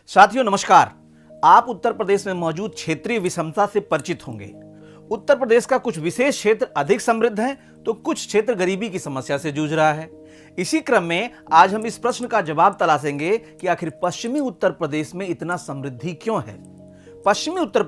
साथियों नमस्कार। आप उत्तर प्रदेश में मौजूद क्षेत्रीय विषमता से परिचित होंगे। उत्तर प्रदेश का कुछ विशेष क्षेत्र अधिक समृद्ध है तो कुछ क्षेत्र गरीबी की समस्या से जूझ रहा है। इसी क्रम में आज हम इस प्रश्न का जवाब तलाशेंगे कि आखिर पश्चिमी उत्तर प्रदेश में इतना समृद्धि क्यों है। पश्चिमी उत्तर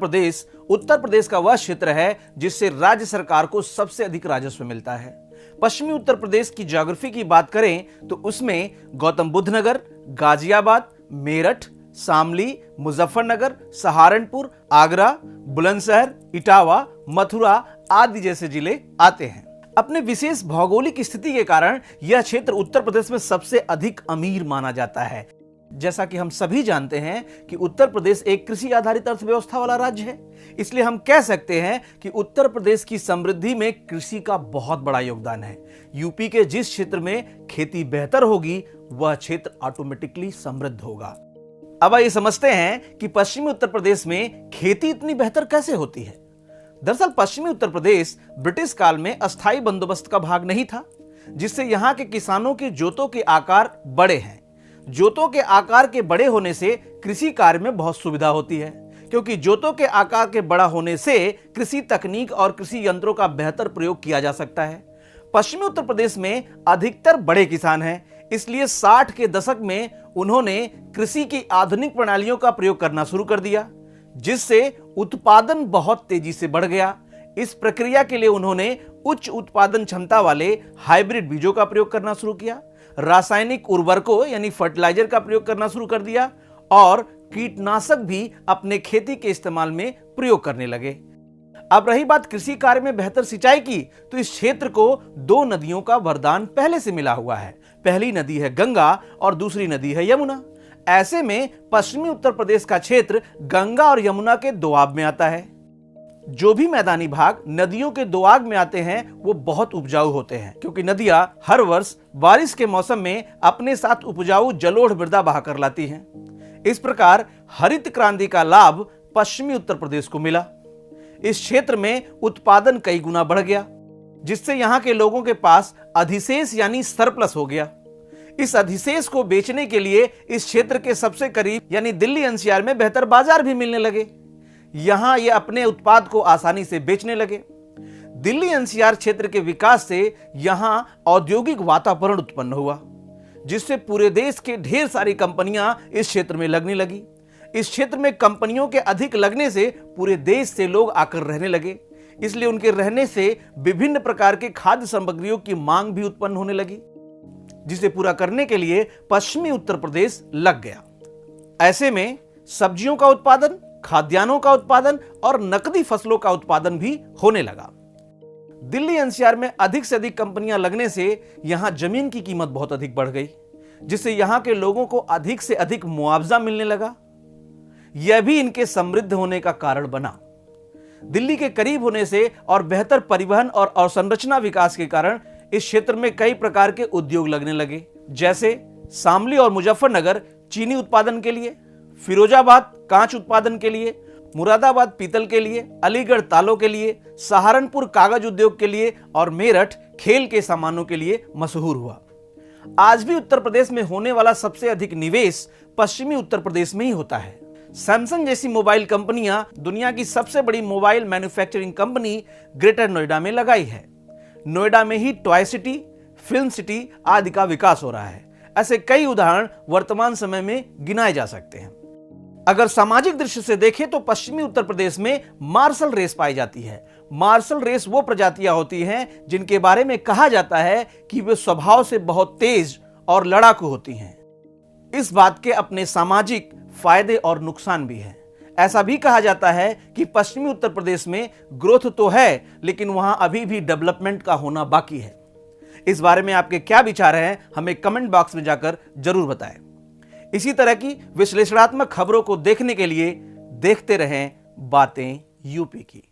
प्रदेश का वह क्षेत्र है जिससे राज्य सरकार को सबसे अधिक राजस्व मिलता है। पश्चिमी उत्तर प्रदेश की ज्योग्राफी की बात करें तो उसमें गौतम बुद्ध नगर, गाजियाबाद, मेरठ, शामली, मुजफ्फरनगर, सहारनपुर, आगरा, बुलंदशहर, इटावा, मथुरा आदि जैसे जिले आते हैं। अपने विशेष भौगोलिक स्थिति के कारण यह क्षेत्र उत्तर प्रदेश में सबसे अधिक अमीर माना जाता है। जैसा कि हम सभी जानते हैं कि उत्तर प्रदेश एक कृषि आधारित अर्थव्यवस्था वाला राज्य है, इसलिए हम कह सकते हैं कि उत्तर प्रदेश की समृद्धि में कृषि का बहुत बड़ा योगदान है। यूपी के जिस क्षेत्र में खेती बेहतर होगी वह क्षेत्र ऑटोमेटिकली समृद्ध होगा। अब आइए समझते हैं कि पश्चिमी उत्तर प्रदेश में खेती इतनी बेहतर कैसे होती है। दरअसल पश्चिमी उत्तर प्रदेश ब्रिटिश काल में अस्थायी बंदोबस्त का भाग नहीं था, जिससे यहाँ के किसानों के जोतों के आकार बड़े हैं। जोतों के आकार के बड़े होने से कृषि कार्य में बहुत सुविधा होती है, क्योंकि जोतों के आकार के बड़ा होने से कृषि तकनीक और कृषि यंत्रों का बेहतर प्रयोग किया जा सकता है। पश्चिमी उत्तर प्रदेश में अधिकतर बड़े किसान हैं, इसलिए 60 के दशक में उन्होंने कृषि की आधुनिक प्रणालियों का प्रयोग करना शुरू कर दिया, जिससे उत्पादन बहुत तेजी से बढ़ गया। इस प्रक्रिया के लिए उन्होंने उच्च उत्पादन क्षमता वाले हाइब्रिड बीजों का प्रयोग करना शुरू किया, रासायनिक उर्वरकों यानी फर्टिलाइजर का प्रयोग करना शुरू कर दिया और कीटनाशक भी अपने खेती के इस्तेमाल में प्रयोग करने लगे। अब रही बात कृषि कार्य में बेहतर सिंचाई की, तो इस क्षेत्र को 2 नदियों का वरदान पहले से मिला हुआ है। पहली नदी है गंगा और दूसरी नदी है यमुना। ऐसे में पश्चिमी उत्तर प्रदेश का क्षेत्र गंगा और यमुना के दोआब में आता है। जो भी मैदानी भाग नदियों के दोआब में आते हैं वो बहुत उपजाऊ होते हैं, क्योंकि नदियां हर वर्ष बारिश के मौसम में अपने साथ उपजाऊ जलोढ़ मृदा बहाकर लाती हैं। इस प्रकार हरित क्रांति का लाभ पश्चिमी उत्तर प्रदेश को मिला। इस क्षेत्र में उत्पादन कई गुना बढ़ गया, जिससे यहाँ के लोगों के पास अधिशेष यानी सरप्लस हो गया। इस अधिशेष को बेचने के लिए इस क्षेत्र के सबसे करीब यानी दिल्ली एनसीआर में बेहतर बाजार भी मिलने लगे। यहां ये अपने उत्पाद को आसानी से बेचने लगे। दिल्ली एनसीआर क्षेत्र के विकास से यहां औद्योगिक वातावरण उत्पन्न हुआ, जिससे पूरे देश के ढेर सारी कंपनियां इस क्षेत्र में लगने लगी। इस क्षेत्र में कंपनियों के अधिक लगने से पूरे देश से लोग आकर रहने लगे, इसलिए उनके रहने से विभिन्न प्रकार के खाद्य सामग्रियों की मांग भी उत्पन्न होने लगी, जिसे पूरा करने के लिए पश्चिमी उत्तर प्रदेश लग गया। ऐसे में सब्जियों का उत्पादन, खाद्यान्नों का उत्पादन और नकदी फसलों का उत्पादन भी होने लगा। दिल्ली एनसीआर में अधिक से अधिक कंपनियां लगने से यहां जमीन की कीमत बहुत अधिक बढ़ गई, जिससे यहां के लोगों को अधिक से अधिक मुआवजा मिलने लगा। यह भी इनके समृद्ध होने का कारण बना। दिल्ली के करीब होने से और बेहतर परिवहन और अवसंरचना विकास के कारण इस क्षेत्र में कई प्रकार के उद्योग लगने लगे, जैसे शामली और मुजफ्फरनगर चीनी उत्पादन के लिए, फिरोजाबाद कांच उत्पादन के लिए, मुरादाबाद पीतल के लिए, अलीगढ़ तालों के लिए, सहारनपुर कागज उद्योग के लिए और मेरठ खेल के सामानों के लिए मशहूर हुआ। आज भी उत्तर प्रदेश में होने वाला सबसे अधिक निवेश पश्चिमी उत्तर प्रदेश में ही होता है। सैमसंग जैसी मोबाइल कंपनियां दुनिया की सबसे बड़ी mobile manufacturing company greater Noida में लगाई है। नोएडा में ही टॉय सिटी, फिल्म सिटी आदि का विकास हो रहा है। ऐसे कई उदाहरण वर्तमान समय में गिनाए जा सकते हैं। अगर सामाजिक दृष्टि से देखें तो पश्चिमी उत्तर प्रदेश में मार्शल रेस पाई जाती है। मार्शल रेस वो प्रजातियां होती हैं जिनके बारे में कहा जाता है कि वे स्वभाव से बहुत तेज और लड़ाकू होती हैं। इस बात के अपने सामाजिक फायदे और नुकसान भी हैं। ऐसा भी कहा जाता है कि पश्चिमी उत्तर प्रदेश में ग्रोथ तो है, लेकिन वहां अभी भी डेवलपमेंट का होना बाकी है। इस बारे में आपके क्या विचार हैं, हमें कमेंट बॉक्स में जाकर जरूर बताएं। इसी तरह की विश्लेषणात्मक खबरों को देखने के लिए देखते रहें बातें यूपी की।